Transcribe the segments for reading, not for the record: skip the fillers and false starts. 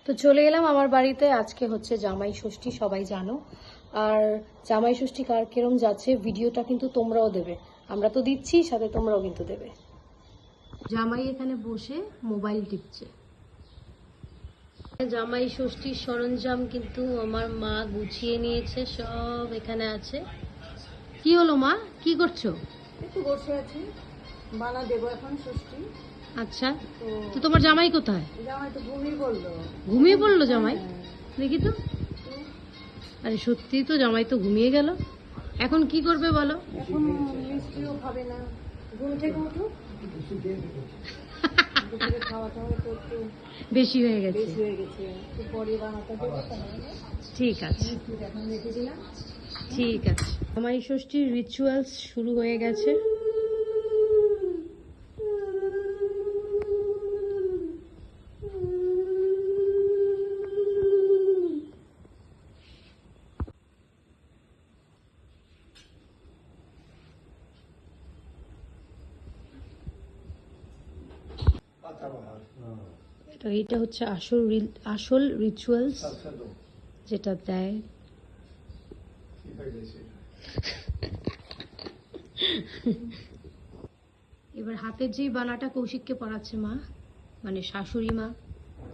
তো চলে এলাম আমার বাড়িতে। আজকে হচ্ছে জামাই ষষ্ঠী, সবাই জানো। আর জামাই ষষ্ঠী কার কিরম যাচ্ছে ভিডিওটা কিন্তু তোমরাও দেবে, আমরা তো দিচ্ছি, সাথে তোমরাও কিন্তু দেবে। জামাই এখানে বসে মোবাইল টিপছে। জামাই ষষ্ঠীর সরঞ্জাম কিন্তু আমার মা গুছিয়ে নিয়েছে, সব এখানে আছে। কি হলো মা, কি করছো? একটু বসে আছি, বানা দেবো এখন ষষ্ঠী। আচ্ছা, তো তোমার জামাই কোথায়? জামাই তো ঘুমিয়ে পড়লো। ঘুমিয়ে পড়লো জামাই? দেখি তো। আরে সত্যি তো, জামাই তো ঘুমিয়ে গেল। এখন কি করবে বলো? এখন মিষ্টিও খাবে না, ঘুম থেকে উঠুক। দুপুরে খাওয়া টাওয়া তো একটু বেশি হয়ে গেছে। বেশি হয়ে গেছে, একটু পরে বানাতে দেবো। ঠিক আছে, এখন রেখে দিলাম। ঠিক আছে। জামাই ষষ্ঠীর রিচুয়ালস শুরু হয়ে গেছে। তো এইটা হচ্ছে আসল রিচুয়ালস যেটা দেয়। এবার হাতের যেই বানাটা কৌশিককে পড়াচ্ছে মা, মানে শাশুড়ি মা।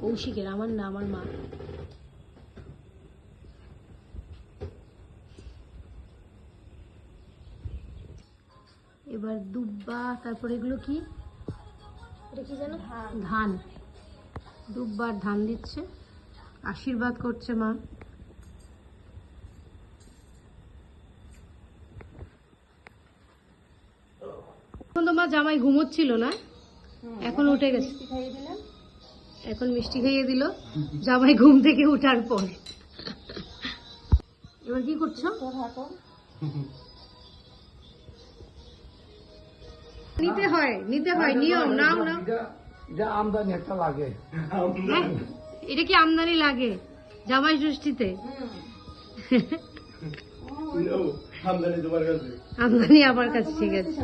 কৌশিকের, আমার না, আমার মা। এবার দুব্বা, তারপর এগুলো কি, এটা কি জানো? ধান। দুব্বার ধান দিচ্ছে, আশীর্বাদ করছে মা। এখন তো মা জামাই ঘুমোচ্ছিল না, এখন উঠে গেছে। খাইয়ে দিলাম। এখন মিষ্টি খাইয়ে দিল জামাই ঘুম থেকে উঠার পর। এবার কি করছো? তোর হাঁটো। নিতে হয়, নিতে হয়, নিয়ম। নাও নাও। এটা আমদানি একটা লাগে। হ্যাঁ, এটা কি আমদানি লাগে জামাই ষষ্ঠীতে? আমদানি তোমার কাছে। আমদানি আমার কাছে, ঠিক আছে।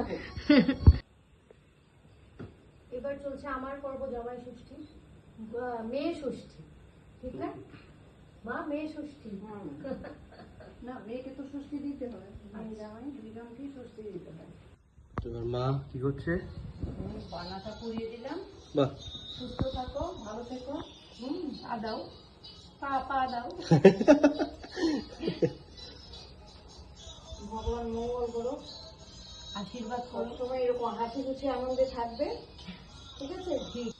এবার চলছে আমার পর্ব, জামাই ষষ্ঠী, মেয়ে ষষ্ঠী, ঠিক না মা? মেয়ে ষষ্ঠী। না, মেয়েকে তো ষষ্ঠী দিতে হয়, মেয়ে জামাই দুজনকেই ষষ্ঠী দিতে হয়। তোমার মা কি করছে? বানাটা পুড়িয়ে দিলাম। বাহ, সুস্থ থাকো, ভালো থেকো। পা দাও, পা দাও। ভগবান মঙ্গল করো, আশীর্বাদ করো, তোমার এরকম হাসি খুশি আনন্দে থাকবে, ঠিক আছে? ঠিক।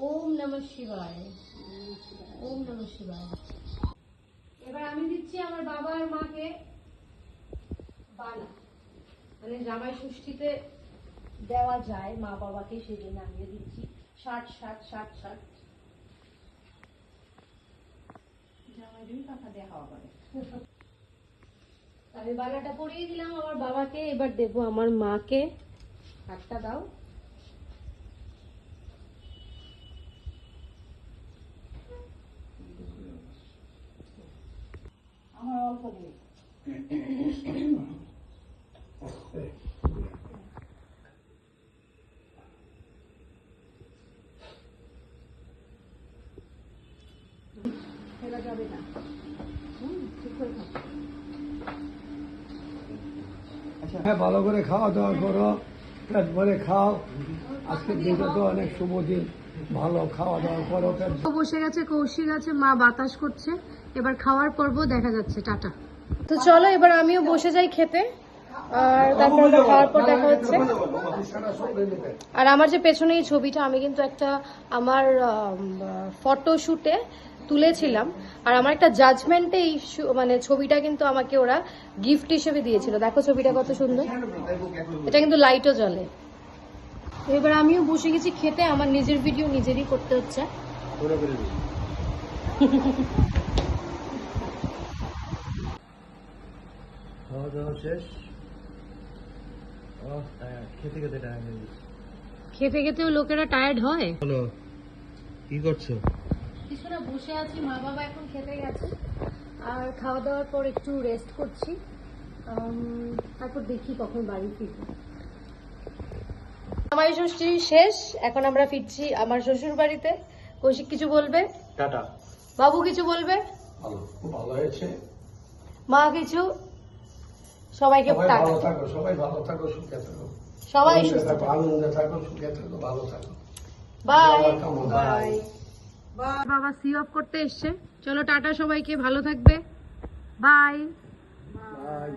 ওম নমঃ শিবায়, ওম নমঃ শিবায়। এবার আমি দিচ্ছি আমার বাবা আর মাকে বালা, মানে জামাই ষষ্ঠীতে দেওয়া যায় মা বাবাকে, সেই জন্য আমিও দিচ্ছি। 60-60-60-60। জামাই দুই কথা দিয়ে হাওয়া করে। আমি বালাটা পরিয়ে দিলাম আমার বাবাকে, এবার দেবো আমার মাকে। হাতটা দাও। আমার অল্প দিয়ে ফেলা যাবে না। ঠিক করে থাকো। হ্যাঁ, ভালো করে খাওয়া দাওয়া করো, পেট ভরে খাও। আজকের দিনটা তো অনেক শুভ দিন, ভালো খাওয়া দাওয়া করো। বসে গেছে, কৌশিক আছে, মা বাতাস করছে। এবার খাওয়ার পর্ব দেখা যাচ্ছে। টাটা। তো চলো এবার আমিও বসে যাই খেতে, আর তারপর খাওয়ার পর দেখা হচ্ছে। আর আমার যে পেছনে এই ছবিটা, আমি কিন্তু একটা আমার ফটোশুটে তুলেছিলাম, আর আমার একটা জাজমেন্টে এই মানে ছবিটা কিন্তু আমাকে ওরা গিফট হিসেবে দিয়েছিল। দেখো ছবিটা কত সুন্দর, এটা কিন্তু লাইটও জ্বলে। তো এবার আমিও বসে গেছি খেতে, আমার নিজের ভিডিও নিজেরই করতে হচ্ছে। খাওয়া দাওয়া শেষ। খেতে খেতে টাইম হয়ে গেছে। খেতে খেতেও লোকেরা টায়ার্ড হয়। হ্যালো, কি করছো? কিছু না, বসে আছি। মা বাবা এখন খেতে গেছে, আর খাওয়া দাওয়ার পর একটু রেস্ট করছি। তারপর দেখি কখন বাড়ি ফিরবো। জামাই ষষ্ঠী শেষ, এখন আমরা ফিরছি আমার শ্বশুর বাড়িতে। কৌশিক কিছু বলবে? টাটা। বাবু কিছু বলবে? ভালো, খুব ভালো হয়েছে। মা কিছু? সবাইকে সবাই টাটা। ভালো থাকো, সবাই ভালো থাকো, সুখে থাকো, সবাই আনন্দে সুস্থ থাকো, থাকো। আনন্দে থাকো, সুখে থাকো, ভালো থাকো। বাই। বাই। বাবা সি অফ করতে এসছে। চলো টাটা সবাইকে, ভালো থাকবে। বাই। বাই।